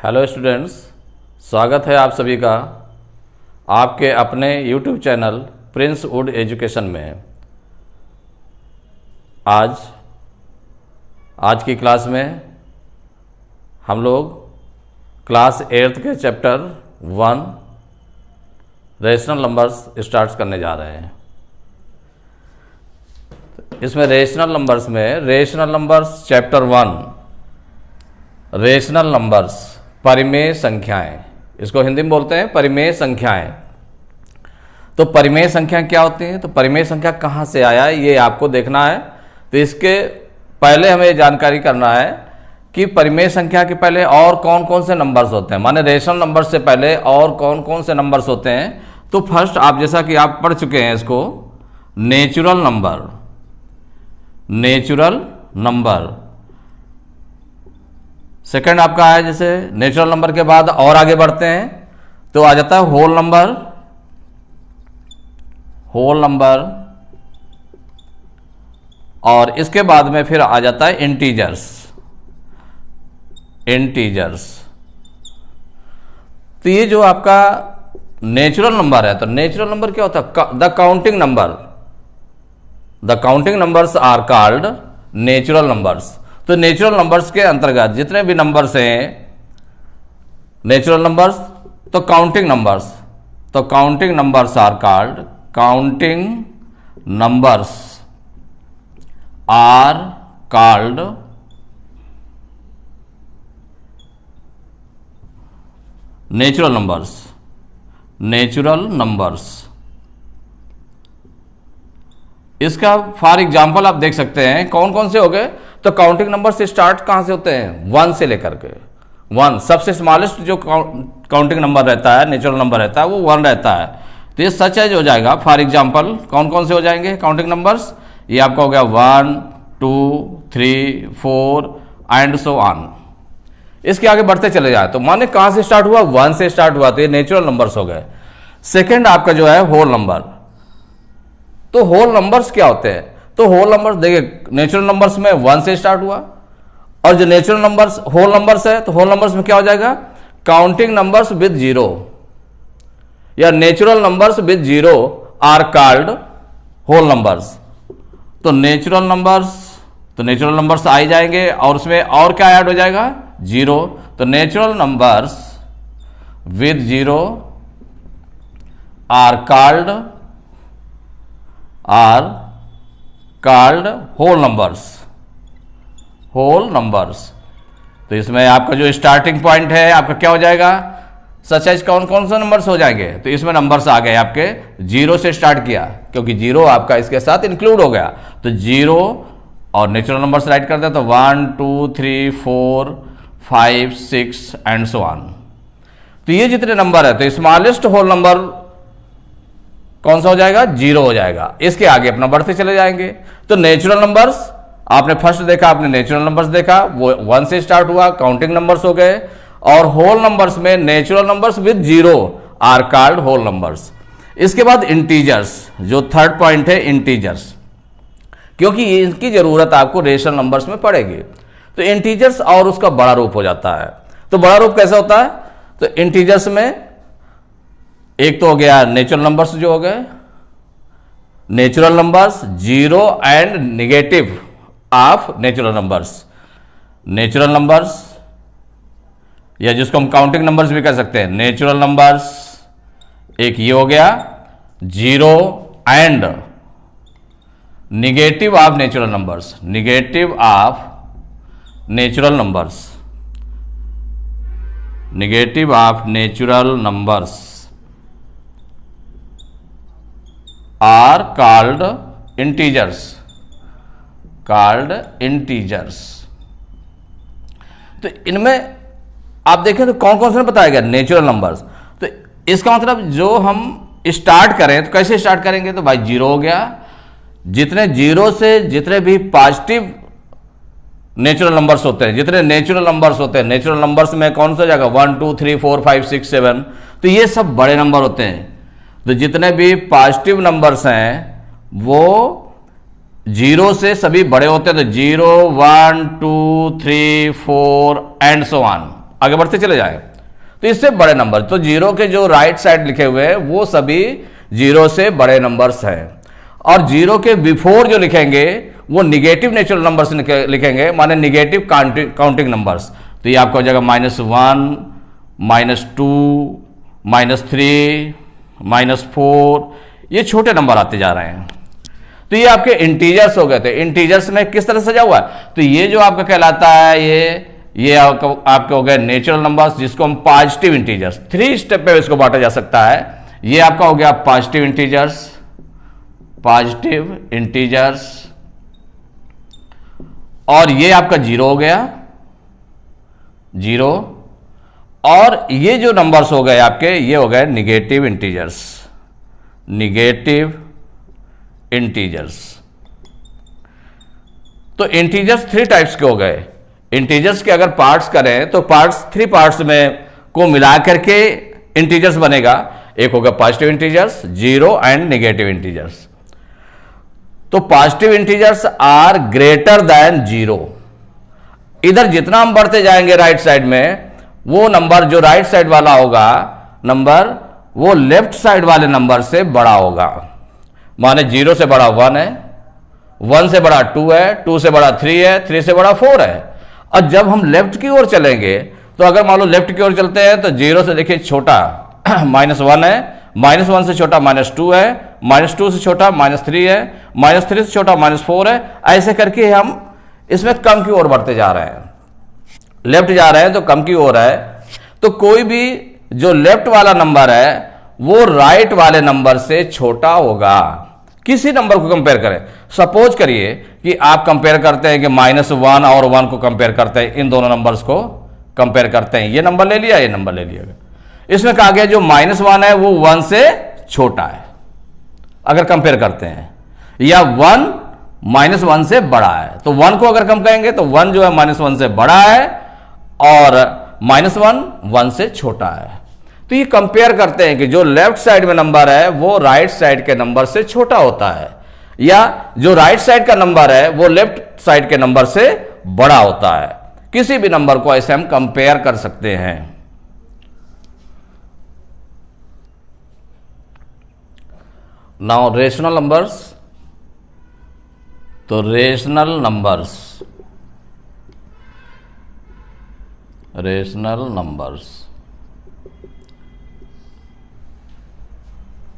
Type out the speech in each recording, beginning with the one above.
Hello students, स्वागत है आप सभी का आपके अपने YouTube channel Prince would education में। आज की क्लास में हम लोग क्लास 8th के चैप्टर 1 रेशनल नंबर्स स्टार्ट करने जा रहे हैं। इसमें rational numbers chapter 1 rational numbers परिमेय संख्याएं, इसको हिंदी में बोलते हैं परिमेय संख्याएं। तो परिमेय संख्या क्या होती है, तो परिमेय संख्या कहाँ से आया है ये आपको देखना है। तो इसके पहले हमें जानकारी करना है कि परिमेय संख्या के पहले और कौन कौन से नंबर्स होते हैं, माने रेशनल नंबर से पहले और कौन कौन से नंबर्स होते हैं। तो फर्स्ट आप जैसा कि आप पढ़ चुके हैं इसको नेचुरल नंबर। सेकंड आपका है, जैसे नेचुरल नंबर के बाद और आगे बढ़ते हैं तो आ जाता है होल नंबर, और इसके बाद में फिर आ जाता है इंटीजर्स। तो ये जो आपका नेचुरल नंबर है, तो नेचुरल नंबर क्या होता है, the counting numbers are called natural numbers. तो नेचुरल नंबर्स के अंतर्गत जितने भी नंबर्स हैं नेचुरल नंबर्स, तो counting numbers are called natural numbers. इसका फॉर एग्जाम्पल आप देख सकते हैं कौन कौन से हो गए। तो काउंटिंग नंबर से स्टार्ट कहां से होते हैं, 1 से लेकर के 1 सबसे स्मॉलेस्ट जो काउंटिंग नंबर रहता है, नेचुरल नंबर रहता है, वो 1 रहता है। तो ये सच एज हो जाएगा। फॉर एग्जाम्पल कौन कौन से हो जाएंगे काउंटिंग नंबर्स, ये आपका हो गया 1 2 3 4 एंड सो ऑन। इसके आगे बढ़ते चले जाए तो माने कहां से स्टार्ट हुआ, 1 से स्टार्ट हुआ, तो ये नेचुरल नंबर्स हो गए। सेकेंड आपका जो है होल नंबर। तो होल नंबर्स क्या होते हैं, तो होल नंबर्स देखिए नेचुरल नंबर्स में 1 से स्टार्ट हुआ, और जो नेचुरल नंबर्स होल नंबर्स है तो होल नंबर्स में क्या हो जाएगा, काउंटिंग नंबर्स विद 0 या natural numbers with 0 are called whole numbers. तो नेचुरल नंबर्स आ ही जाएंगे, और उसमें और क्या ऐड हो जाएगा, 0। तो natural numbers with 0 are called whole numbers. तो इसमें आपका जो स्टार्टिंग पॉइंट है आपका क्या हो जाएगा, सच एज कौन कौन से नंबर्स हो जाएंगे। तो इसमें नंबर्स आ गए आपके 0 से स्टार्ट किया, क्योंकि 0 आपका इसके साथ इंक्लूड हो गया। तो 0 और नेचुरल नंबर्स राइट करते हैं, तो 1 2 3 4 5 6 एंड सो ऑन। तो ये जितने नंबर है, तो स्मॉलेस्ट होल नंबर कौन सा हो जाएगा, 0 हो जाएगा। इसके आगे अपना बढ़ते चले जाएंगे। तो नेचुरल नंबर्स आपने फर्स्ट देखा, आपने नेचुरल नंबर्स देखा, वो 1 से स्टार्ट हुआ, काउंटिंग नंबर्स हो गए। और होल नंबर्स में natural numbers with 0 are called whole numbers. इसके बाद इंटीजर्स, जो थर्ड पॉइंट है इंटीजर्स, क्योंकि इनकी जरूरत आपको रेशनल नंबर्स में पड़ेगी। तो इंटीजर्स और उसका बड़ा रूप हो जाता है। तो बड़ा रूप कैसे होता है, तो इंटीजर्स में एक तो हो गया नेचुरल नंबर्स, जो हो गए natural numbers 0 and negative of natural numbers, या जिसको हम काउंटिंग नंबर्स भी कह सकते हैं। नेचुरल नंबर्स एक ये हो गया 0 and negative of natural numbers are called integers. तो इनमें आप देखें तो कौन कौन से बताया गया, नेचुरल नंबर्स। तो इसका मतलब जो हम स्टार्ट करें तो कैसे स्टार्ट करेंगे, तो भाई 0 हो गया। जितने 0 से जितने भी पॉजिटिव नेचुरल नंबर्स होते हैं, नेचुरल नंबर्स में कौन सा जाएगा, 1 2 3 4 5 6 7। तो ये सब बड़े नंबर होते हैं। तो जितने भी पॉजिटिव नंबर्स हैं वो 0 से सभी बड़े होते हैं। तो 0 1 2 3 4 एंड सो ऑन, आगे बढ़ते चले जाएं। तो इससे बड़े नंबर, तो जीरो के जो राइट साइड लिखे हुए हैं वो सभी जीरो से बड़े नंबर्स हैं, और जीरो के बिफोर जो लिखेंगे वो निगेटिव नेचुरल नंबर्स लिखेंगे, माने निगेटिव काउंटिंग नंबर्स। तो ये आपका हो जाएगा -1, -2, -3, -4, ये छोटे नंबर आते जा रहे हैं। तो ये आपके इंटीजर्स हो गए थे। इंटीजर्स में किस तरह सजा हुआ है, तो ये जो आपका कहलाता है ये आपके हो गए नेचुरल नंबर्स, जिसको हम पॉजिटिव इंटीजर्स, 3 स्टेप पे इसको बांटा जा सकता है। ये आपका हो गया पॉजिटिव इंटीजर्स, पॉजिटिव इंटीजर्स, और ये आपका जीरो हो गया, जीरो, और ये जो नंबर्स हो गए आपके ये हो गए निगेटिव इंटीजर्स, निगेटिव इंटीजर्स। तो इंटीजर्स 3 टाइप्स के हो गए। इंटीजर्स के अगर पार्ट्स करें तो पार्ट्स 3 पार्ट्स में को मिला करके इंटीजर्स बनेगा। एक होगा positive integers, zero and negative integers. तो positive integers are greater than zero. इधर जितना हम बढ़ते जाएंगे राइट साइड में, वो नंबर जो राइट साइड वाला होगा नंबर, वो लेफ्ट साइड वाले नंबर से बड़ा होगा। माने 0 से बड़ा 1 है, 1 से बड़ा 2 है, 2 से बड़ा 3 है, 3 से बड़ा 4 है। और जब हम लेफ्ट की ओर चलेंगे तो अगर मान लो लेफ्ट की ओर चलते हैं तो 0 से देखिए छोटा -1 है, -1 से छोटा -2 है, -2 से छोटा -3 है, -3 से छोटा -4 है। ऐसे करके हम इसमें कम की ओर बढ़ते जा रहे हैं, लेफ्ट जा रहे हैं तो कम की ओर है। तो कोई भी जो लेफ्ट वाला नंबर है वो राइट वाले नंबर से छोटा होगा। किसी नंबर को कंपेयर करें, सपोज करिए कि आप कंपेयर करते हैं कि -1 और 1 को कंपेयर करते हैं, इन दोनों नंबर्स को कंपेयर करते हैं, ये नंबर ले लिया, ये नंबर ले लिया। इसमें कहा गया जो -1 है वो 1 से छोटा है अगर कंपेयर करते हैं, या 1 -1 से बड़ा है। तो 1 को अगर कम कहेंगे तो 1 जो है -1 से बड़ा है और -1 1 से छोटा है। तो ये कंपेयर करते हैं कि जो लेफ्ट साइड में नंबर है वो राइट साइड के नंबर से छोटा होता है, या जो राइट साइड का नंबर है वो लेफ्ट साइड के नंबर से बड़ा होता है। किसी भी नंबर को ऐसे हम कंपेयर कर सकते हैं। नाउ रेशनल नंबर्स, तो रेशनल नंबर्स, रेशनल नंबर्स,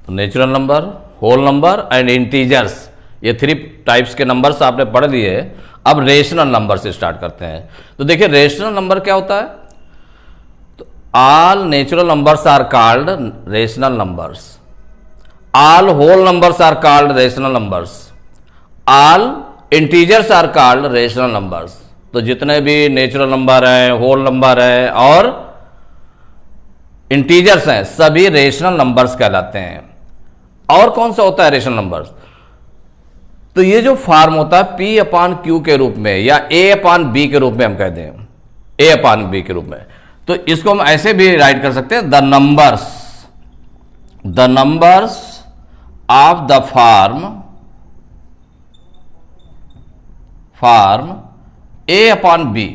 तो natural number, whole number and integers, ये 3 टाइप्स के नंबर्स आपने पढ़ लिए। अब रेशनल नंबर से स्टार्ट करते हैं। तो देखिए रेशनल नंबर क्या होता है, तो all natural numbers are called rational numbers, all whole numbers are called rational numbers, all integers are called rational numbers. तो जितने भी नेचुरल नंबर हैं, होल नंबर है और इंटीजर्स हैं, सभी रेशनल नंबर्स कहलाते हैं। और कौन सा होता है रेशनल नंबर्स, तो ये जो फॉर्म होता है P/Q के रूप में या A/B के रूप में हम कह दें, A/B के रूप में, तो इसको हम ऐसे भी राइट कर सकते हैं, the numbers of the form A/B।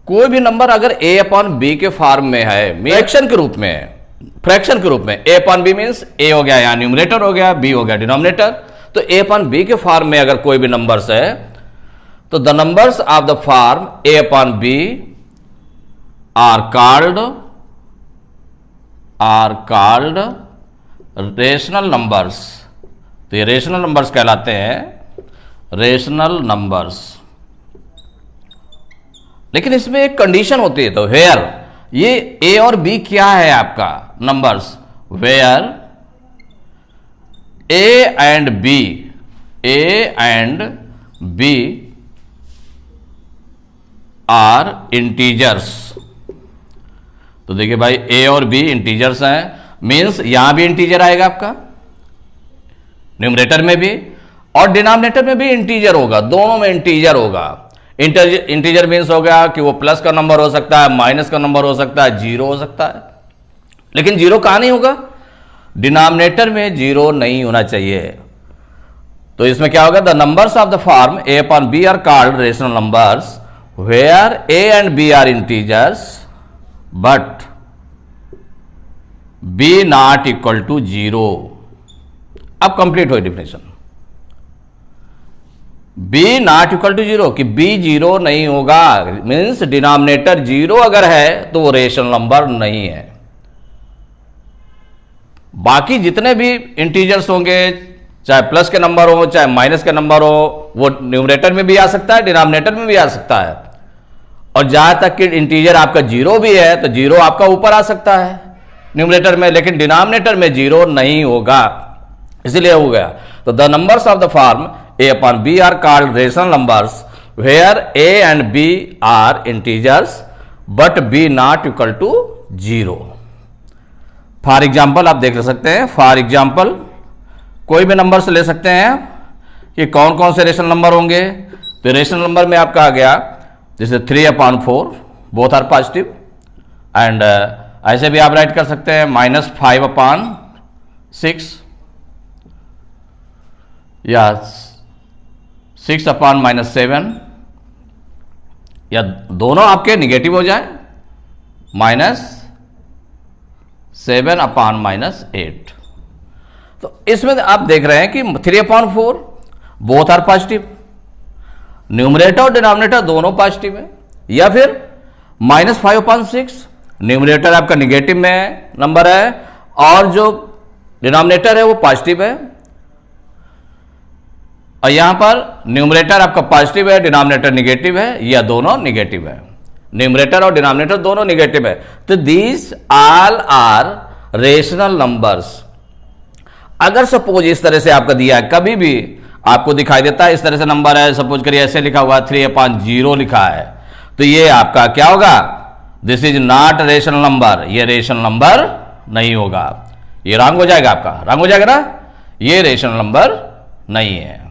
कोई भी नंबर अगर A/B के फॉर्म में है, फ्रैक्शन के रूप में, फ्रैक्शन के रूप में, A/B मींस A हो गया या न्यूमरेटर हो गया, B हो गया डिनोमिनेटर। तो A/B के फॉर्म में अगर कोई भी नंबर्स है तो the numbers of the form A/B are called rational numbers. तो ये रेशनल नंबर्स कहलाते हैं, रेशनल नंबर्स। लेकिन इसमें एक कंडीशन होती है, तो वेयर, ये A और B क्या है आपका numbers, where A and B are integers. तो देखिए भाई A और B इंटीजर्स हैं, मींस यहां भी इंटीजर आएगा आपका, न्यूमरेटर में भी और डिनोमिनेटर में भी इंटीजर होगा, दोनों में इंटीजर होगा। इंटीजर मीन्स हो गया कि वो प्लस का नंबर हो सकता है, माइनस का नंबर हो सकता है, जीरो हो सकता है। लेकिन जीरो कहां नहीं होगा, डिनोमिनेटर में जीरो नहीं होना चाहिए। तो इसमें क्या होगा, the numbers of the form A/B are called rational numbers where A and B are integers but B not equal to 0। अब कंप्लीट हो definition. B not equal to 0 कि बी 0 नहीं होगा, मीन्स डिनोमिनेटर 0 अगर है तो वो रेशनल नंबर नहीं है। बाकी जितने भी इंटीजर्स होंगे, चाहे प्लस के नंबर हो चाहे माइनस के नंबर हो, वो न्यूमरेटर में भी आ सकता है, डिनोमिनेटर में भी आ सकता है। और जहां तक कि इंटीजर आपका 0 भी है तो 0 आपका ऊपर आ सकता है न्यूमरेटर में, लेकिन डिनोमिनेटर में 0 नहीं होगा। इसलिए हो गया। तो the numbers of the form a upon b are called rational numbers where a and b are integers but b not equal to 0। For example आप देख सकते हैं, फॉर एग्जाम्पल कोई भी नंबर से ले सकते हैं कि कौन कौन से रेशनल नंबर होंगे। तो रेशनल नंबर में आपका आ गया जैसे 3/4, बोथ आर पॉजिटिव। एंड ऐसे भी आप राइट कर सकते हैं -5/6 या 6/-7, या दोनों आपके निगेटिव हो जाए -7/-8। तो इसमें आप देख रहे हैं कि 3/4 बोथ आर पॉजिटिव, न्यूमरेटर और डिनोमिनेटर दोनों पॉजिटिव है। या फिर -5/6 न्यूमरेटर आपका निगेटिव में नंबर है और जो डिनोमिनेटर है वो पॉजिटिव है। और यहां पर न्यूमरेटर आपका पॉजिटिव है, डिनोमिनेटर निगेटिव है, या दोनों निगेटिव है, न्यूमरेटर और डिनोमिनेटर दोनों निगेटिव है। तो these all are rational numbers. अगर सपोज इस तरह से आपका दिया है, कभी भी आपको दिखाई देता है इस तरह से नंबर है, सपोज करिए ऐसे लिखा हुआ 3/0 लिखा है, तो ये आपका क्या होगा, this is not rational number, ये रेशनल नंबर नहीं होगा, ये रॉन्ग हो जाएगा, आपका रॉन्ग हो जाएगा ना, ये रेशनल नंबर नहीं है,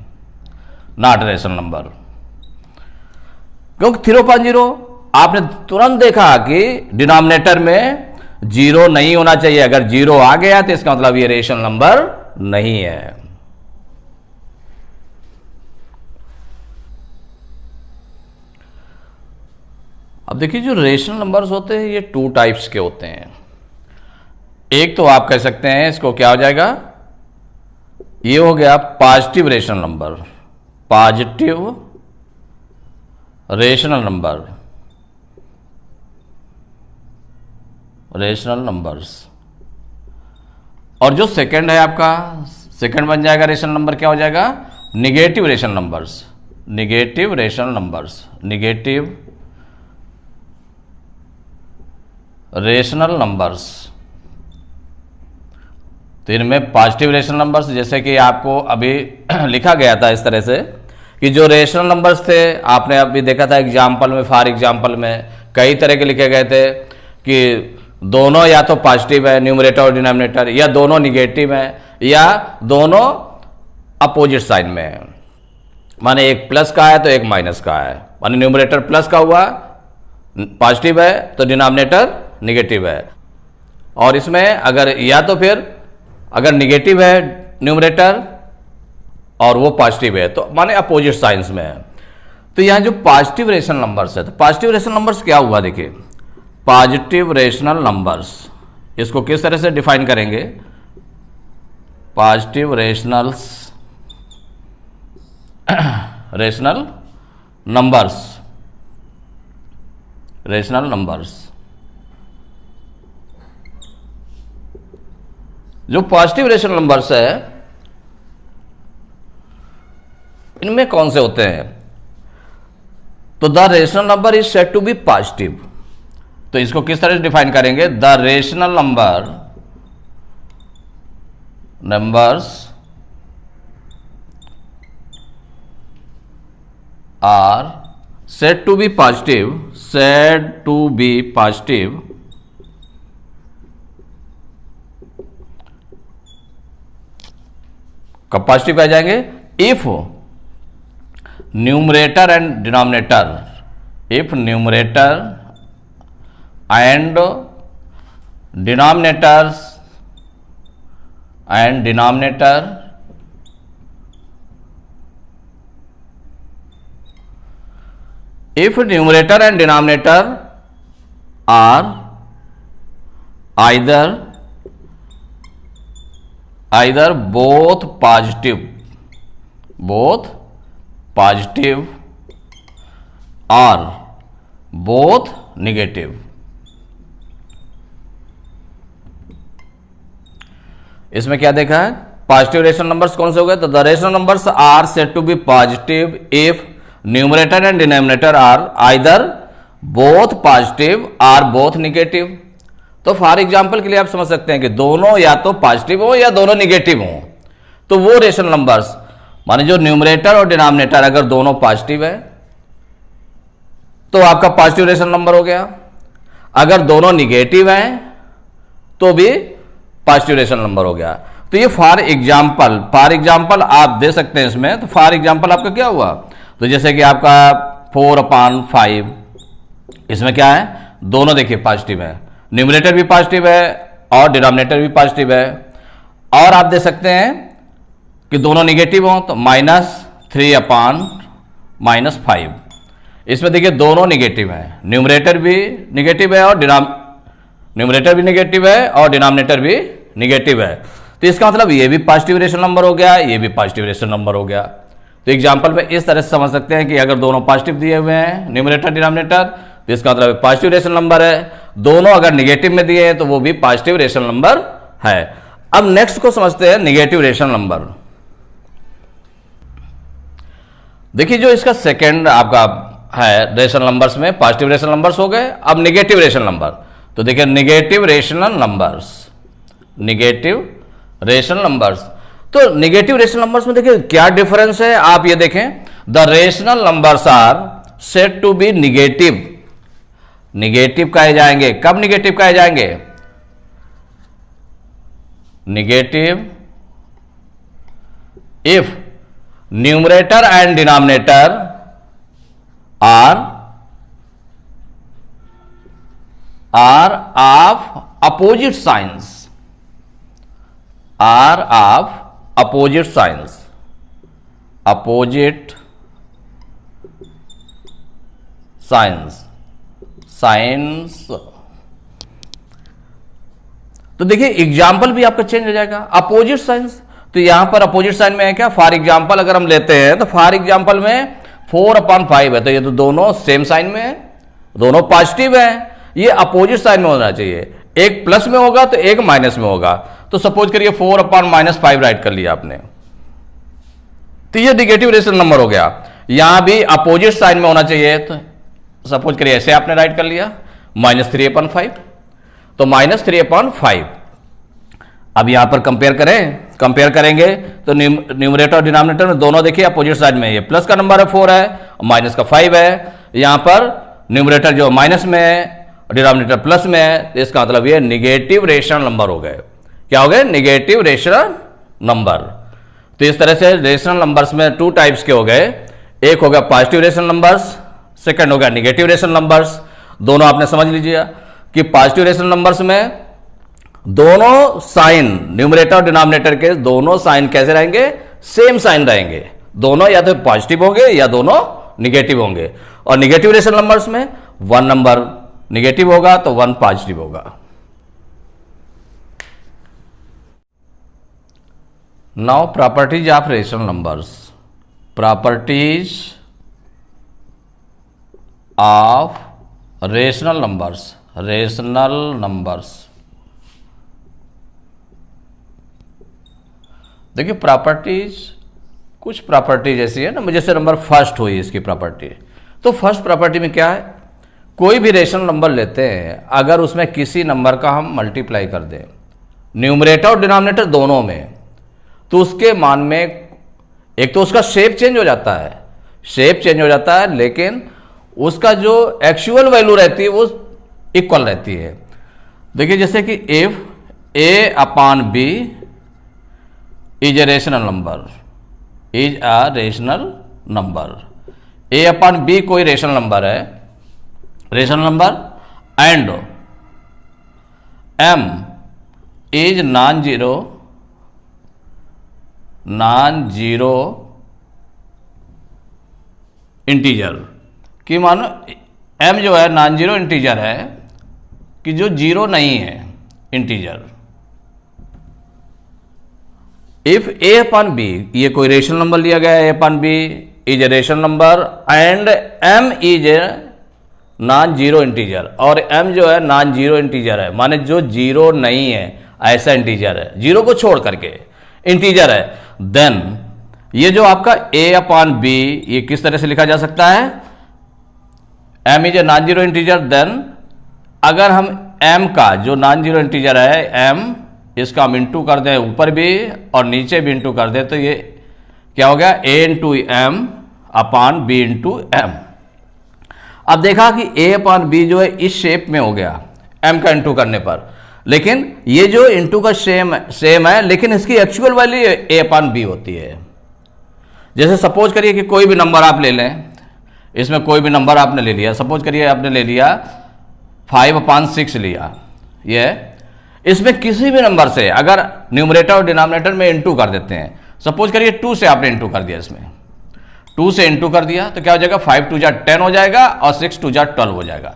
नॉट रेशनल नंबर। क्योंकि 3/0 आपने तुरंत देखा कि डिनोमिनेटर में 0 नहीं होना चाहिए। अगर 0 आ गया तो इसका मतलब ये रेशनल नंबर नहीं है। अब देखिए जो रेशनल नंबर्स होते हैं ये 2 टाइप्स के होते हैं। एक तो आप कह सकते हैं इसको क्या हो जाएगा, ये हो गया positive rational number, positive rational number, rational numbers. और जो सेकंड है आपका, सेकंड बन जाएगा रेशनल नंबर, क्या हो जाएगा, negative rational numbers, negative rational numbers, negative rational numbers. तो इनमें पॉजिटिव रेशनल नंबर्स, जैसे कि आपको अभी लिखा गया था इस तरह से कि जो रेशनल नंबर्स थे आपने अभी देखा था एग्जाम्पल में, फॉर एग्जाम्पल में कई तरह के लिखे गए थे कि दोनों या तो पॉजिटिव है न्यूमरेटर और डिनोमिनेटर, या दोनों निगेटिव है, या दोनों अपोजिट साइन में है। माने एक प्लस का है तो एक माइनस का है, माने न्यूमरेटर प्लस का हुआ पॉजिटिव है तो डिनोमिनेटर निगेटिव है। और इसमें अगर या तो फिर अगर निगेटिव है न्यूमरेटर और वो पॉजिटिव है तो माने अपोजिट साइंस में है। तो यहां जो पॉजिटिव रेशनल नंबर्स है, तो पॉजिटिव रेशनल नंबर्स क्या हुआ, देखिए पॉजिटिव रेशनल नंबर्स, इसको किस तरह से डिफाइन करेंगे, positive rational numbers, rational numbers. जो पॉजिटिव रेशनल नंबर्स है इनमें कौन से होते हैं, तो the rational number is said to be positive. तो इसको किस तरह से डिफाइन करेंगे, the rational numbers are said to be positive, said to be positive कब पॉजिटिव आ जाएंगे, if numerator and denominator, if numerator and denominators and denominator if numerator and denominator are either both positive और both negative. इसमें क्या देखा है, positive rational numbers कौन से हो गए, तो the rational numbers are said to be positive if numerator and denominator are either both positive और बोथ निगेटिव। तो फॉर एग्जांपल के लिए आप समझ सकते हैं कि दोनों या तो पॉजिटिव हो या दोनों निगेटिव हो, तो वो रेशनल नंबर्स माने जो न्यूमरेटर और डिनोमिनेटर अगर दोनों पॉजिटिव है तो आपका पॉजिटिव रेशनल नंबर हो गया, अगर दोनों निगेटिव हैं तो भी पॉजिटिव रेशनल नंबर हो गया। तो ये फॉर एग्जाम्पल आप दे सकते हैं इसमें। तो फॉर एग्जाम्पल आपका क्या हुआ, तो जैसे कि आपका 4/5, इसमें क्या है, दोनों देखिए पॉजिटिव है, न्यूमरेटर भी पॉजिटिव है और डिनोमिनेटर भी पॉजिटिव है। और आप दे सकते हैं कि दोनों निगेटिव हो तो -3/-5। इसमें देखिए दोनों निगेटिव है, न्यूमरेटर भी निगेटिव है और डिनोमिनेटर भी निगेटिव है। तो इसका मतलब ये भी पॉजिटिव रेशनल नंबर हो गया, ये भी पॉजिटिव रेशनल नंबर हो गया। तो एग्जांपल में इस तरह से समझ सकते हैं कि अगर दोनों पॉजिटिव दिए हुए हैं न्यूमरेटर डिनोमिनेटर तो इसका मतलब पॉजिटिव रेशनल नंबर है, दोनों अगर निगेटिव में दिए हैं तो वो भी पॉजिटिव रेशनल नंबर है। अब नेक्स्ट को समझते हैं निगेटिव रेशनल नंबर। देखिए जो इसका सेकेंड आपका है रेशनल नंबर्स में पॉजिटिव रेशनल नंबर्स हो गए, अब निगेटिव रेशनल नंबर। तो देखिए निगेटिव रेशनल नंबर्स, तो निगेटिव रेशनल नंबर्स में देखिए क्या डिफरेंस है, आप ये देखें, the rational numbers are said to be negative कहे जाएंगे। कब निगेटिव कहे जाएंगे, negative if numerator and denominator are of opposite signs, opposite signs. तो देखिए एग्जाम्पल भी आपका चेंज हो जाएगा, अपोजिट साइंस। तो यहां पर अपोजिट साइन में है क्या, फॉर एग्जाम्पल अगर हम लेते हैं तो फॉर एग्जाम्पल में 4/5 है, तो ये तो दोनों सेम साइन में है, दोनों पॉजिटिव है, ये अपोजिट साइन में होना चाहिए, एक प्लस में होगा तो एक माइनस में होगा। तो सपोज करिए 4/-5 राइट कर लिया आपने, तो ये निगेटिव रेशनल नंबर हो गया। यहां भी अपोजिट साइन में होना चाहिए, तो सपोज करिए ऐसे आपने राइट कर लिया -3/5, तो -3/5। अब यहां पर कंपेयर करेंगे तो न्यूमरेटर और डिनोमिनेटर में दोनों देखिए अपोजिट साइड में, ये प्लस का नंबर है 4 है और माइनस का 5 है। यहां पर न्यूमरेटर जो माइनस में है और डिनोमिनेटर प्लस में है, तो इसका मतलब ये निगेटिव रेशनल नंबर हो गए। क्या हो गए, निगेटिव रेशनल नंबर। तो इस तरह से रेशनल नंबर्स में 2 टाइप्स के हो गए, एक हो गया पॉजिटिव रेशनल नंबर्स, सेकंड हो गया निगेटिव रेशनल नंबर्स। दोनों आपने समझ लीजिए कि पॉजिटिव रेशनल नंबर्स में दोनों साइन, न्यूमरेटर और डिनोमिनेटर के दोनों साइन कैसे रहेंगे, सेम साइन रहेंगे, दोनों या तो पॉजिटिव होंगे या दोनों निगेटिव होंगे। और निगेटिव रेशनल नंबर्स में 1 नंबर निगेटिव होगा तो 1 पॉजिटिव होगा। Now properties of rational numbers, properties of rational numbers. देखिए प्रॉपर्टीज, कुछ प्रॉपर्टीज ऐसी है ना, जैसे नंबर फर्स्ट हुई इसकी प्रॉपर्टी, तो फर्स्ट प्रॉपर्टी में क्या है, कोई भी रेशनल नंबर लेते हैं, अगर उसमें किसी नंबर का हम मल्टीप्लाई कर दें न्यूमरेटर और डिनोमिनेटर दोनों में, तो उसके मान में एक तो उसका शेप चेंज हो जाता है, लेकिन उसका जो एक्चुअल वैल्यू रहती है वो इक्वल रहती है। देखिए जैसे कि if A/B is a rational number, A/B कोई रेशनल नंबर है, and M is non zero integer. कि मानो m जो है नॉन जीरो इंटीजर है, कि जो जीरो नहीं है integer. If a upon b, ये कोई रेशनल नंबर लिया गया है, a upon b is a rational number and m is a non zero integer, और m जो है नॉन जीरो इंटीजर है, माने जो जीरो नहीं है ऐसा इंटीजर है, जीरो को छोड़ करके इंटीजर है, देन ये जो आपका a अपॉन b ये किस तरह से लिखा जा सकता है, m is a non zero integer, then अगर हम m का जो नॉन जीरो इंटीजर है m, इसका हम इंटू कर दें ऊपर भी और नीचे भी इंटू कर दें, तो ये क्या हो गया a into M upon b into M. अब देखा कि a अपॉन b जो है इस शेप में हो गया m का इंटू करने पर, लेकिन ये जो इंटू का सेम है, लेकिन इसकी actual value a upon b होती है। जैसे सपोज करिए कि कोई भी नंबर आप ले लें, इसमें कोई भी नंबर आपने ले लिया, सपोज करिए आपने ले लिया 5/6 लिया, ये इसमें किसी भी नंबर से अगर न्यूमरेटर और डिनोमिनेटर में इंटू कर देते हैं, सपोज करिए 2 से आपने इंटू कर दिया, इसमें 2 से इंटू कर दिया तो क्या हो जाएगा 5 2 जा 10 हो जाएगा और 6 2 जा 12 हो जाएगा।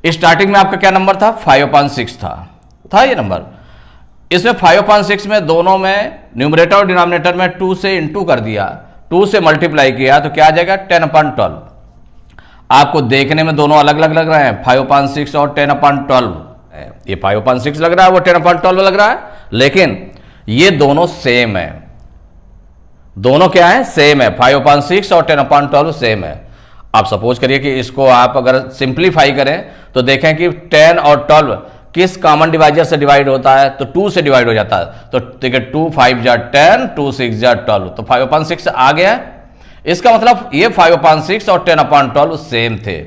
स्टार्टिंग में आपका क्या नंबर था 5/6 था ये नंबर। इसमें 5/6 में दोनों में न्यूमरेटर और डिनोमिनेटर में 2 से इंटू कर दिया, 2 से मल्टीप्लाई किया तो क्या आ जाएगा 10/12। आपको देखने में दोनों अलग अलग लग रहे हैं, 5/6 और 10/12, ये 5/6 लग रहा है वो 10/12 लग रहा है, लेकिन ये दोनों सेम है, दोनों क्या है सेम है, 5/6 और 10/12 सेम है। आप सपोज करिए कि इसको आप अगर सिंप्लीफाई करें तो देखें कि 10 और 12 किस कॉमन डिवाइजर से डिवाइड होता है, तो 2 से डिवाइड हो जाता है, तो ठीक है 2 5 जा 10 2 6 जा 12, तो 5/6 आ गया। इसका मतलब ये 5/6 और 10/12 सेम थे।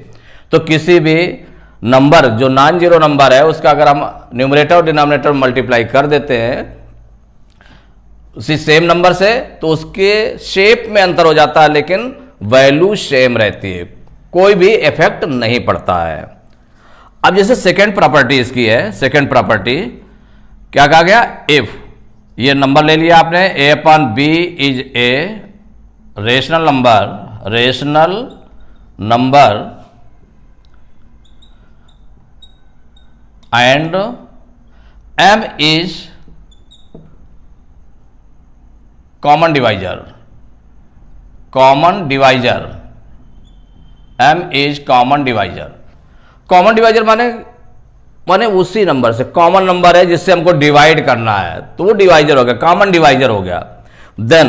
तो किसी भी नंबर जो नॉन जीरो नंबर है उसका अगर हम न्यूमरेटर और डिनोमिनेटर मल्टीप्लाई कर देते हैं उसी सेम नंबर से, तो उसके शेप में अंतर हो जाता है लेकिन वैल्यू सेम रहती है, कोई भी इफेक्ट नहीं पड़ता है। अब जैसे सेकेंड प्रॉपर्टी इसकी है, सेकेंड प्रॉपर्टी क्या कहा गया, इफ ये नंबर ले लिया आपने a upon b is a rational number and m is common divisor, m is common divisor माने उसी नंबर से, कॉमन नंबर है जिससे हमको डिवाइड करना है तो वो डिवाइजर हो गया, कॉमन डिवाइजर हो गया। देन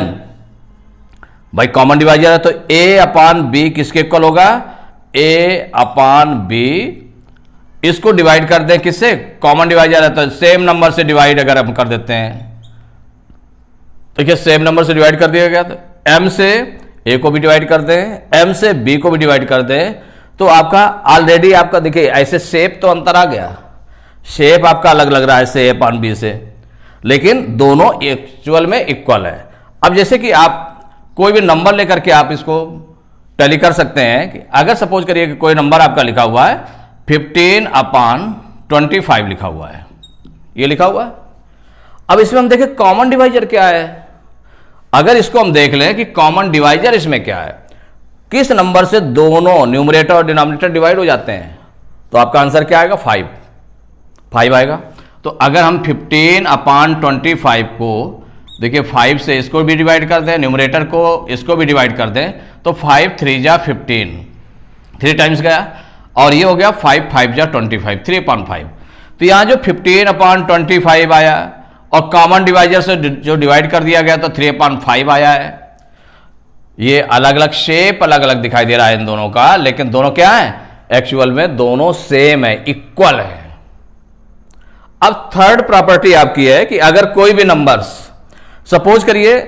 भाई कॉमन डिवाइजर है तो a अपॉन b किसके इक्वल होगा, a अपॉन b, इसको डिवाइड कर दें किससे, कॉमन डिवाइजर है तो सेम नंबर से डिवाइड अगर हम कर देते हैं, देखिए सेम नंबर से डिवाइड कर दिया गया, तो m से a को भी डिवाइड कर दें, m से b को भी डिवाइड कर दें, तो आपका ऑलरेडी आपका देखिए ऐसे शेप तो अंतर आ गया, शेप आपका अलग लग रहा है से a अपॉन b से, लेकिन दोनों एक्चुअल में इक्वल है। अब जैसे कि आप कोई भी नंबर लेकर के आप इसको टैली कर सकते हैं कि अगर सपोज करिए कि कोई नंबर आपका लिखा हुआ है 15/25 लिखा हुआ है, ये लिखा हुआ है। अब इसमें हम देखें कॉमन डिवाइजर क्या है, अगर इसको हम देख लें कि कॉमन डिवाइजर इसमें क्या है, किस नंबर से दोनों न्यूमरेटर और डिनोमिनेटर डिवाइड हो जाते हैं, तो आपका आंसर क्या आएगा 5 आएगा। तो अगर हम 15/25 को देखिए 5 से इसको भी डिवाइड कर दें, न्यूमरेटर को इसको भी डिवाइड कर दें, तो 5 3 जा 15, 3 टाइम्स गया, और ये हो गया 5 5 जा 25, 3/5। तो यहाँ जो 15/25 आया और कॉमन डिवाइजर से जो डिवाइड कर दिया गया तो 3/5 आया है। ये अलग अलग शेप अलग अलग दिखाई दे रहा है इन दोनों का, लेकिन दोनों क्या है एक्चुअल में दोनों सेम है, इक्वल है। अब थर्ड प्रॉपर्टी आपकी है कि अगर कोई भी नंबर्स, सपोज करिए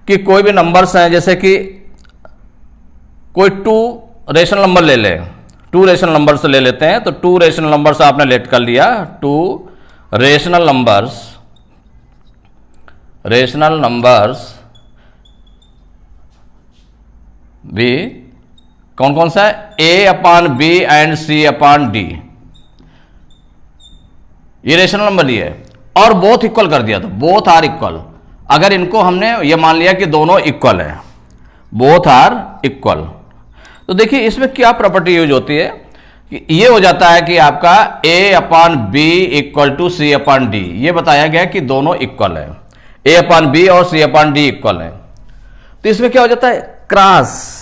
कि कोई भी नंबर्स हैं, जैसे कि कोई 2 रेशनल नंबर ले लें, 2 रेशनल नंबर्स ले लेते हैं, तो 2 रेशनल नंबर्स आपने लेट कर लिया, 2 रेशनल नंबर्स भी कौन कौन सा है, a upon b and c upon d, ये रेशनल नंबर लिए और बोथ इक्वल कर दिया, तो बोथ आर इक्वल। अगर इनको हमने ये मान लिया कि दोनों इक्वल है, बोथ आर इक्वल, तो देखिए इसमें क्या प्रॉपर्टी यूज होती है कि ये हो जाता है कि आपका A/B इक्वल टू C/D। ये बताया गया कि दोनों इक्वल है, A/B और C/D इक्वल है। तो इसमें क्या हो जाता है, क्रॉस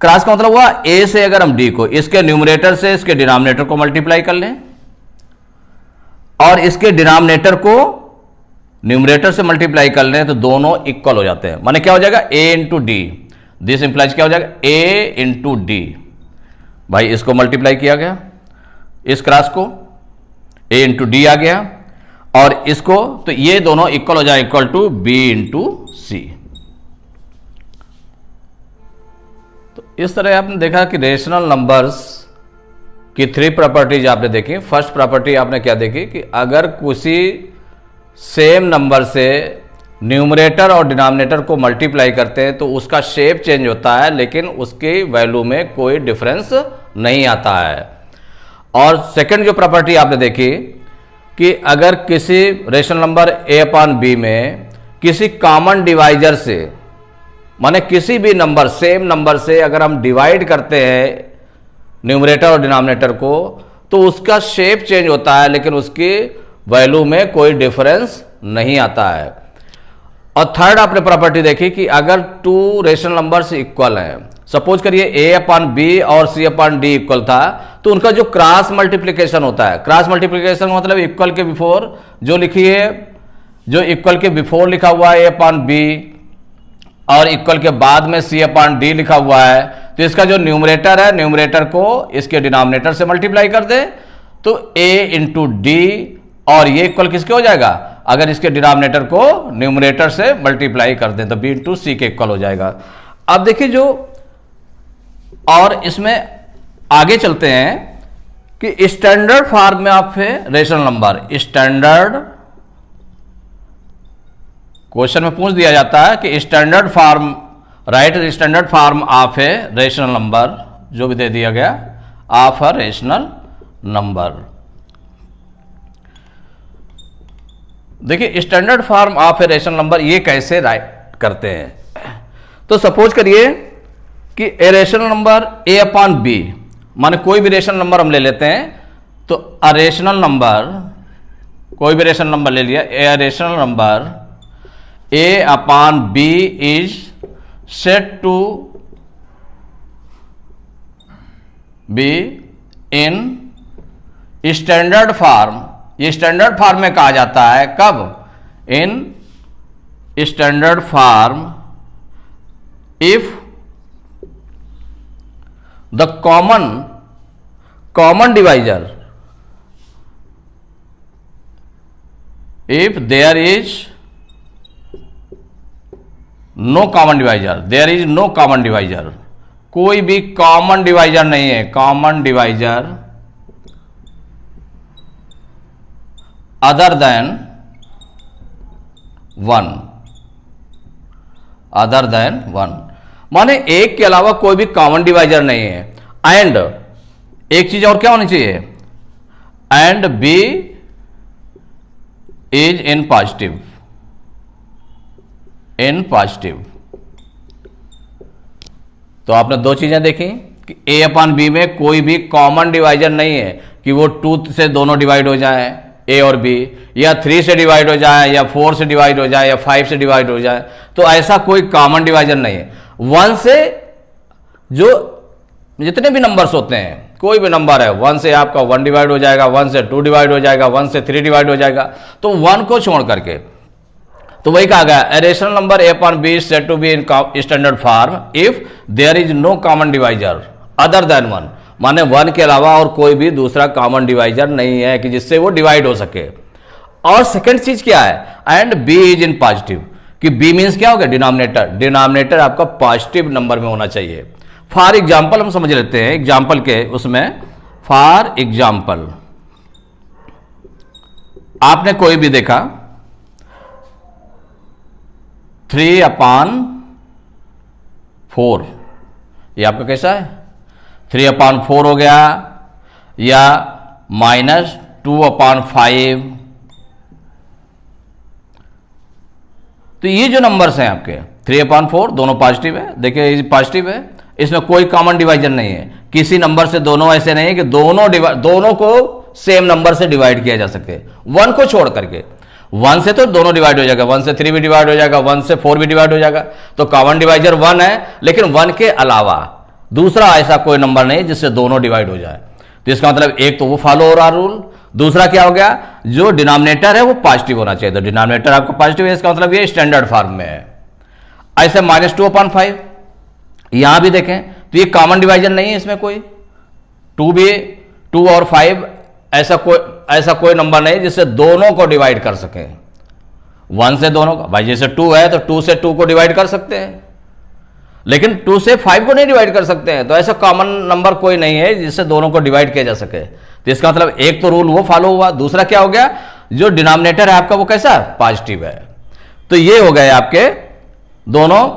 का मतलब हुआ A से अगर हम D को इसके न्यूमरेटर से इसके डिनोमिनेटर को मल्टीप्लाई कर लें और इसके डिनोमिनेटर को न्यूमरेटर से मल्टीप्लाई कर लें तो दोनों इक्वल हो जाते हैं। माने क्या हो जाएगा, A into D. This implies क्या हो जाएगा, A इंटू डी। भाई इसको मल्टीप्लाई किया गया, इस क्रॉस को A इंटू डी आ गया और इसको, तो ये दोनों इक्वल हो जाए, इक्वल टू B इंटू सी। तो इस तरह आपने देखा कि रेशनल नंबर्स की 3 प्रॉपर्टीज आपने देखी। फर्स्ट प्रॉपर्टी आपने क्या देखी कि अगर किसी सेम नंबर से न्यूमरेटर और डिनोमिनेटर को मल्टीप्लाई करते हैं तो उसका शेप चेंज होता है लेकिन उसकी वैल्यू में कोई डिफरेंस नहीं आता है। और सेकंड जो प्रॉपर्टी आपने देखी कि अगर किसी रेशनल नंबर A/B में किसी कॉमन डिवाइजर से, माने किसी भी नंबर सेम नंबर से अगर हम डिवाइड करते हैं न्यूमरेटर और डिनोमिनेटर को तो उसका शेप चेंज होता है लेकिन उसकी वैल्यू में कोई डिफरेंस नहीं आता है। और थर्ड आपने प्रॉपर्टी देखी कि अगर 2 रेशनल नंबर्स इक्वल हैं, सपोज करिए A/B और C/D इक्वल था, तो उनका जो क्रॉस मल्टीप्लिकेशन होता है, क्रॉस मल्टीप्लिकेशन का मतलब इक्वल के बिफोर जो लिखी है, जो इक्वल के बिफोर लिखा हुआ है A/B और इक्वल के बाद में C/D लिखा हुआ है, तो इसका जो न्यूमरेटर है, न्यूमरेटर को इसके डिनोमिनेटर से मल्टीप्लाई कर दे तो A इंटू डी, और ये इक्वल किसके हो जाएगा, अगर इसके डिनोमिनेटर को न्यूमरेटर से मल्टीप्लाई कर दें तो B इंटू सी के इक्वल हो जाएगा। अब देखिए जो, और इसमें आगे चलते हैं कि स्टैंडर्ड फॉर्म में आप रेशनल नंबर, स्टैंडर्ड क्वेश्चन में पूछ दिया जाता है कि standard form, right standard form of A rational number, जो भी दे दिया गया, ऑफ अ रेशनल नंबर। देखिए standard form of A rational number ये कैसे राइट करते हैं। तो सपोज करिए कि ए रेशनल नंबर A/B, माने कोई भी रेशनल नंबर हम ले लेते हैं, तो अ रेशनल नंबर, कोई भी रेशनल नंबर ले लिया, a rational number A/B is said to be in standard form. ये स्टैंडर्ड फॉर्म में कहा जाता है कब, in standard form if the common divisor, if there is no common divisor, there is no common divisor, कोई भी common divisor नहीं है, common divisor other than 1, other than 1, माने एक के अलावा कोई भी कॉमन डिवाइजर नहीं है। एंड एक चीज और क्या होनी चाहिए, and B is in positive, in positive. तो आपने 2 चीजें देखी कि A/B में कोई भी कॉमन डिवाइजर नहीं है कि वो 2 से दोनों डिवाइड हो जाए A और B, या 3 से डिवाइड हो जाए, या 4 से डिवाइड हो जाए, या 5 से डिवाइड हो जाए, तो ऐसा कोई कॉमन डिवाइजर नहीं है। 1 से जो जितने भी नंबर्स होते हैं, कोई भी नंबर है, 1 से आपका 1 डिवाइड हो जाएगा, 1 से 2 डिवाइड हो जाएगा, 1 से 3 डिवाइड हो जाएगा, तो 1 को छोड़ करके, तो वही कहा गया rational number A/B is said to be in standard form if there is no common divisor other than 1, माने 1 के अलावा और कोई भी दूसरा कॉमन डिवाइजर नहीं है कि जिससे वो डिवाइड हो सके। और सेकंड चीज क्या है, and B is in positive, कि B मीन्स क्या होगा, डिनोमिनेटर, डिनोमिनेटर आपका पॉजिटिव नंबर में होना चाहिए। फॉर एग्जाम्पल हम समझ लेते हैं, एग्जाम्पल के उसमें, फॉर एग्जाम्पल आपने कोई भी देखा 3/4, ये आपका कैसा है, 3/4 हो गया, या -2/5, तो ये जो नंबर्स हैं आपके 3/4 दोनों पॉजिटिव है, देखिए ये पॉजिटिव है, इसमें कोई कॉमन डिवाइजर नहीं है, किसी नंबर से दोनों ऐसे नहीं है कि दोनों को सेम नंबर से डिवाइड किया जा सके, 1 को छोड़ करके। 1 से तो दोनों डिवाइड हो जाएगा, 1 से 3 भी डिवाइड हो जाएगा, 1 से 4 भी डिवाइड हो जाएगा, तो कॉमन डिवाइजर 1 है, लेकिन 1 के अलावा दूसरा ऐसा कोई नंबर नहीं जिससे दोनों डिवाइड हो जाए। तो इसका मतलब एक तो वो फॉलो हो रहा रूल, दूसरा क्या हो गया, जो डिनोमिनेटर है वो पॉजिटिव होना चाहिए, तो डिनोमिनेटर आपका पॉजिटिव है, इसका मतलब ये स्टैंडर्ड फॉर्म में है। ऐसे -2/5 यहां भी देखें तो ये कॉमन डिवाइजर नहीं है, इसमें कोई 2 और 5 ऐसा कोई नंबर नहीं जिससे दोनों को डिवाइड कर सके। 1 से दोनों को, भाई जैसे 2 है तो 2 से 2 को डिवाइड कर सकते हैं, लेकिन 2 से 5 को नहीं डिवाइड कर सकते हैं, तो ऐसा कॉमन नंबर कोई नहीं है जिससे दोनों को डिवाइड किया जा सके। तो इसका मतलब एक तो रूल वो फॉलो हुआ, दूसरा क्या हो गया, जो डिनोमिनेटर है आपका वो कैसा, पॉजिटिव है। तो ये हो गए आपके दोनों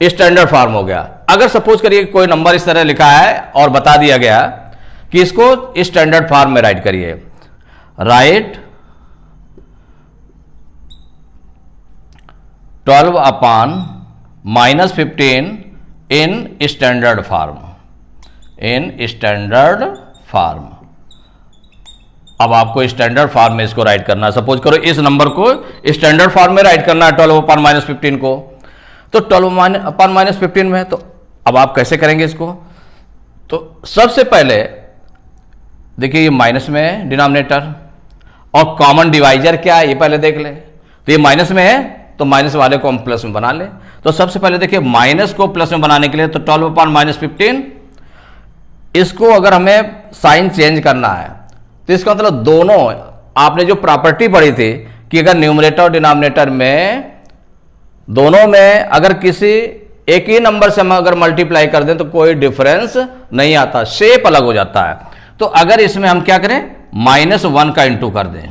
स्टैंडर्ड फॉर्म हो गया। अगर सपोज करिए कोई नंबर इस तरह लिखा है और बता दिया गया कि इसको स्टैंडर्ड फॉर्म में राइट करिए, राइट 12/-15 इन स्टैंडर्ड फॉर्म, अब आपको स्टैंडर्ड फॉर्म में इसको राइट करना है। सपोज करो इस नंबर को स्टैंडर्ड फॉर्म में राइट करना है 12/-15 को, तो 12/-15 में, तो अब आप कैसे करेंगे इसको, तो सबसे पहले देखिए ये माइनस में है डिनोमिनेटर, और कॉमन डिवाइजर क्या है ये पहले देख ले। तो ये माइनस में है तो माइनस वाले को हम प्लस में बना ले। तो सबसे पहले देखिए माइनस को प्लस में बनाने के लिए तो 12/-15, इसको अगर हमें साइन चेंज करना है तो इसका मतलब दोनों, आपने जो प्रॉपर्टी पढ़ी थी कि अगर न्यूमरेटर और डिनोमिनेटर में दोनों में अगर किसी एक ही नंबर से हम अगर मल्टीप्लाई कर दें तो कोई डिफरेंस नहीं आता, शेप अलग हो जाता है। तो अगर इसमें हम क्या करें, -1 का इंटू कर दें,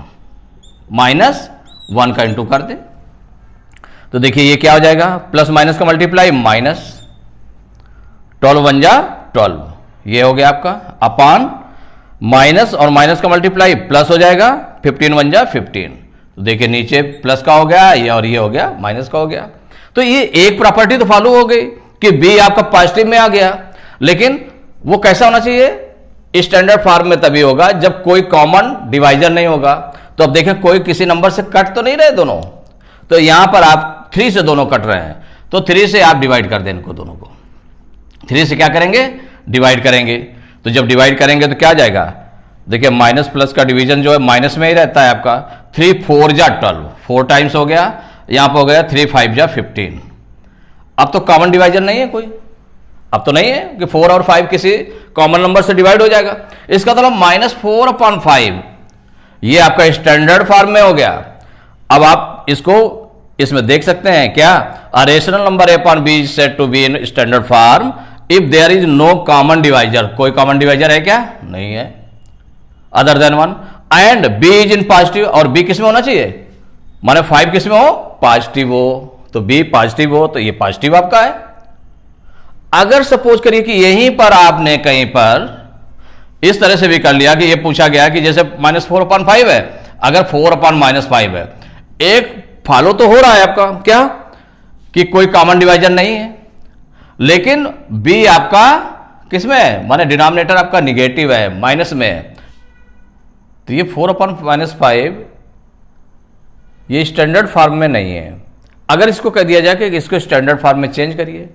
-1 का इंटू कर दें, तो देखिए ये क्या हो जाएगा, प्लस माइनस का मल्टीप्लाई, -12 ये हो गया आपका, अपान माइनस और माइनस का मल्टीप्लाई प्लस हो जाएगा, 15 तो देखिए नीचे प्लस का हो गया ये, और ये हो गया माइनस का हो गया। तो ये एक प्रॉपर्टी तो फॉलो हो गई कि बी आपका पॉजिटिव में आ गया, लेकिन वो कैसा होना चाहिए, स्टैंडर्ड फॉर्म में तभी होगा जब कोई कॉमन डिवाइजर नहीं होगा। तो अब देखें कोई किसी नंबर से कट तो नहीं रहे दोनों, तो यहां पर आप 3 से दोनों कट रहे हैं, तो 3 से आप डिवाइड कर दें इनको दोनों को, 3 से क्या करेंगे, डिवाइड करेंगे। तो जब डिवाइड करेंगे तो क्या जाएगा, देखिए माइनस प्लस का डिवीजन जो है माइनस में ही रहता है आपका, 3 4 जा 12, 4 टाइम्स हो गया, यहां पर हो गया 3 5 जा 15। अब तो कॉमन डिवाइजर नहीं है कोई, अब तो नहीं है कि 4 और 5 किसी कॉमन नंबर से डिवाइड हो जाएगा। इसका मतलब -4/5 ये आपका स्टैंडर्ड फॉर्म में हो गया। अब आप इसको इसमें देख सकते हैं क्या, a rational number A/B is said to be in standard form if there is no common divisor, कोई कॉमन डिवाइजर है क्या, नहीं है, other than 1, and B is in positive, और B किस में होना चाहिए, माने 5 किस में हो, पॉजिटिव हो, तो B पॉजिटिव हो, तो ये पॉजिटिव आपका है। अगर सपोज करिए कि यहीं पर आपने कहीं पर इस तरह से भी कर लिया कि ये पूछा गया कि जैसे -4/5 है, अगर 4/-5 है, एक फॉलो तो हो रहा है आपका क्या, कि कोई कॉमन डिवाइजर नहीं है, लेकिन B आपका किसमें है, माने डिनोमिनेटर आपका निगेटिव है, माइनस में है, तो ये 4/-5 ये स्टैंडर्ड फॉर्म में नहीं है। अगर इसको कह दिया जाए कि इसको स्टैंडर्ड फॉर्म में चेंज करिए,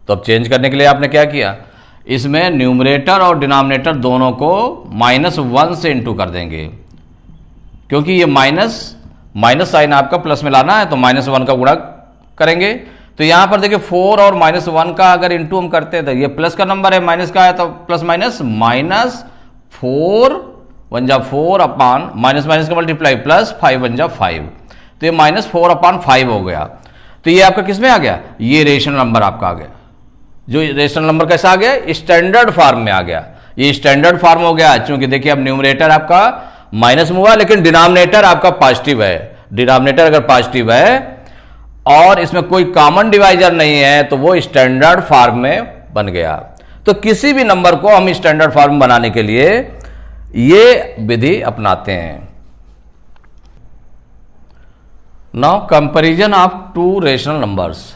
तो अब चेंज करने के लिए आपने क्या किया, इसमें न्यूमरेटर और डिनोमिनेटर दोनों को -1 से इंटू कर देंगे, क्योंकि ये माइनस साइन आपका प्लस में लाना है, तो -1 का गुणा करेंगे। तो यहां पर देखिए 4 और -1 का अगर इंटू हम करते हैं तो ये प्लस का नंबर है, माइनस का है तो प्लस -4 1 जा 4 अपान माइनस का मल्टीप्लाई प्लस 5 1 जा 5, तो ये -4/5 हो गया। तो ये आपका किस में आ गया, ये रेशनल नंबर आपका आ गया। जो रेशनल नंबर कैसा आ गया, स्टैंडर्ड फॉर्म में आ गया, ये स्टैंडर्ड फॉर्म हो गया, क्योंकि देखिए अब न्यूमरेटर आपका माइनस में हुआ, लेकिन डिनोमिनेटर आपका पॉजिटिव है। डिनोमिनेटर अगर पॉजिटिव है और इसमें कोई कॉमन डिवाइजर नहीं है तो वो स्टैंडर्ड फॉर्म में बन गया। तो किसी भी नंबर को हम स्टैंडर्ड फॉर्म बनाने के लिए ये विधि अपनाते हैं। Now comparison of 2 rational numbers,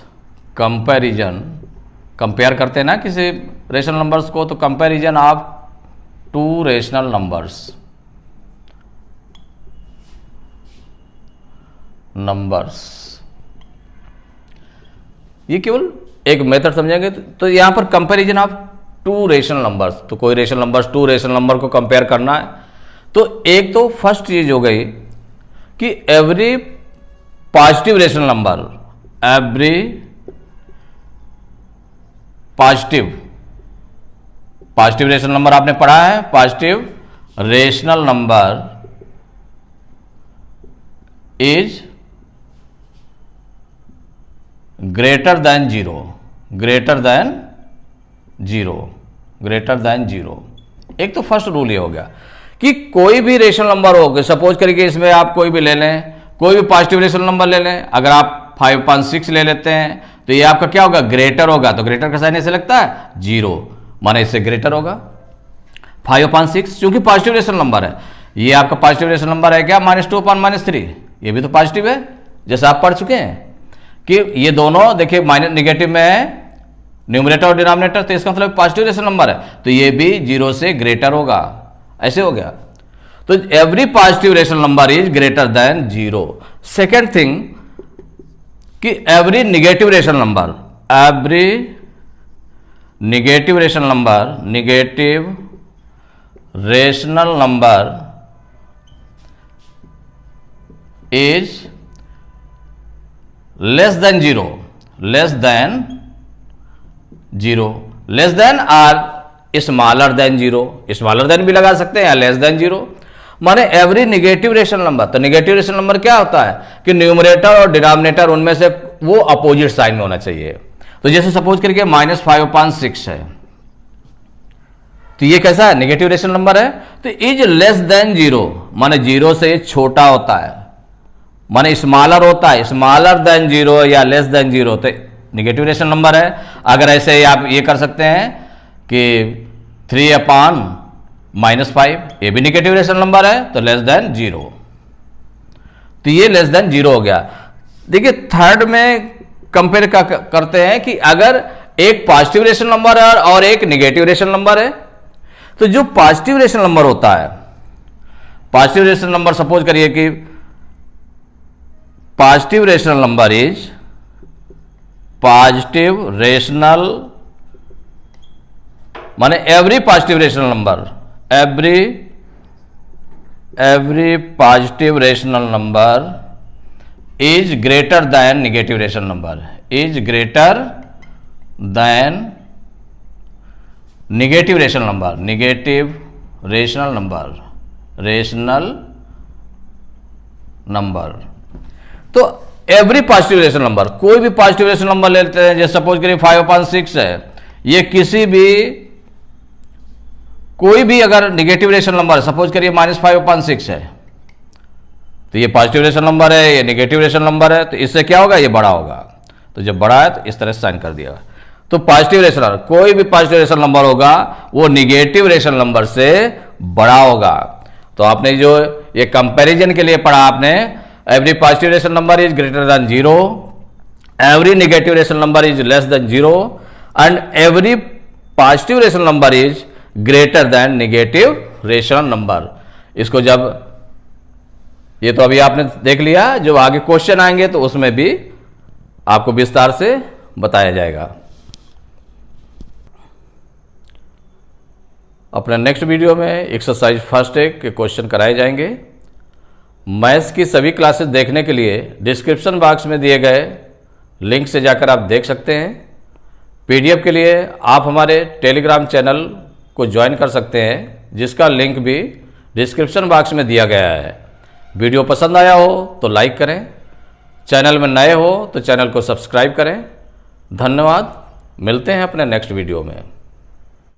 comparison compare करते हैं ना किसी रेशनल नंबर्स को, तो comparison of two rational numbers, ये केवल एक मेथड समझेंगे। तो यहां पर comparison of two rational numbers, तो कोई rational numbers to rational number को कंपेयर करना है। तो एक तो फर्स्ट चीज हो गई कि every positive rational number, every positive rational number आपने पढ़ा है, positive rational number is greater than zero, greater than zero. एक तो फर्स्ट रूल ये हो गया कि कोई भी रेशनल नंबर हो, सपोज करिए इसमें आप कोई भी ले लें, कोई भी पॉजिटिव रेशनल नंबर ले लें, अगर आप 5.6 ले लेते हैं तो ये आपका क्या होगा, ग्रेटर होगा। तो ग्रेटर का साइन ऐसे लगता है जीरो, माने इससे ग्रेटर होगा 5/6, क्योंकि पॉजिटिव रेशनल नंबर है। ये आपका पॉजिटिव रेशनल नंबर है क्या, -2/-3, ये भी तो पॉजिटिव है, जैसे आप पढ़ चुके हैं कि ये दोनों देखिए माइनस निगेटिव में है, न्यूमरेटर और डिनोमिनेटर, तो इसका मतलब पॉजिटिव रेशनल नंबर है, तो ये भी जीरो से ग्रेटर होगा, ऐसे हो गया। तो every positive rational number is greater than zero. Second thing कि every negative rational number, every negative rational number is less than और smaller than zero, smaller than भी लगा सकते हैं या लेस देन जीरो, माने एवरी निगेटिव रेशनल नंबर। तो negative rational number क्या होता है कि न्यूमरेटर और डिनोमिनेटर उनमें से वो अपोजिट साइन में होना चाहिए। तो जैसे सपोज करके -5/6 है, तो ये कैसा है, निगेटिव रेशनल नंबर है, तो इज लेस देन जीरो, माने जीरो से छोटा होता है, माने स्मॉलर होता है, स्मॉलर देन जीरो या लेस देन जीरो, तो निगेटिव रेशनल नंबर है। अगर ऐसे आप ये कर सकते हैं कि 3/-5, ये भी निगेटिव रेशनल नंबर है, तो लेस देन जीरो, तो ये लेस देन जीरो हो गया। देखिए थर्ड में कंपेयर करते हैं कि अगर एक पॉजिटिव रेशनल नंबर है और एक निगेटिव रेशनल नंबर है, तो जो पॉजिटिव रेशनल नंबर होता है, पॉजिटिव रेशनल नंबर सपोज करिए कि positive rational number is positive rational, माने every positive rational number, every positive rational number is greater than negative rational number, is greater than negative rational number, negative rational number. तो every positive rational number, कोई भी positive rational number लेते हैं, जैसे suppose करिए 5/6 है, ये किसी भी कोई भी अगर निगेटिव रेशनल नंबर, सपोज करिए -5/6 है, तो ये पॉजिटिव रेशनल नंबर है, ये निगेटिव रेशनल नंबर है, तो इससे क्या होगा, ये बड़ा होगा। तो जब बड़ा है तो इस तरह से साइन कर दिया। तो पॉजिटिव रेशनल, कोई भी पॉजिटिव रेशनल नंबर होगा वो निगेटिव रेशनल नंबर से बड़ा होगा। तो आपने जो ये कंपैरिजन के लिए पढ़ा आपने, every positive rational number is greater than zero, every negative rational number is less than zero, and every positive rational number is greater than negative rational number. इसको जब ये तो अभी आपने देख लिया, जो आगे क्वेश्चन आएंगे तो उसमें भी आपको विस्तार से बताया जाएगा। अपने नेक्स्ट वीडियो में एक्सरसाइज फर्स्ट एक के क्वेश्चन कराए जाएंगे। मैथ्स की सभी क्लासेस देखने के लिए डिस्क्रिप्शन बॉक्स में दिए गए लिंक से जाकर आप देख सकते हैं। पीडीएफ के लिए आप हमारे टेलीग्राम चैनल को ज्वाइन कर सकते हैं, जिसका लिंक भी डिस्क्रिप्शन बॉक्स में दिया गया है। वीडियो पसंद आया हो तो लाइक करें, चैनल में नए हो तो चैनल को सब्सक्राइब करें। धन्यवाद, मिलते हैं अपने नेक्स्ट वीडियो में।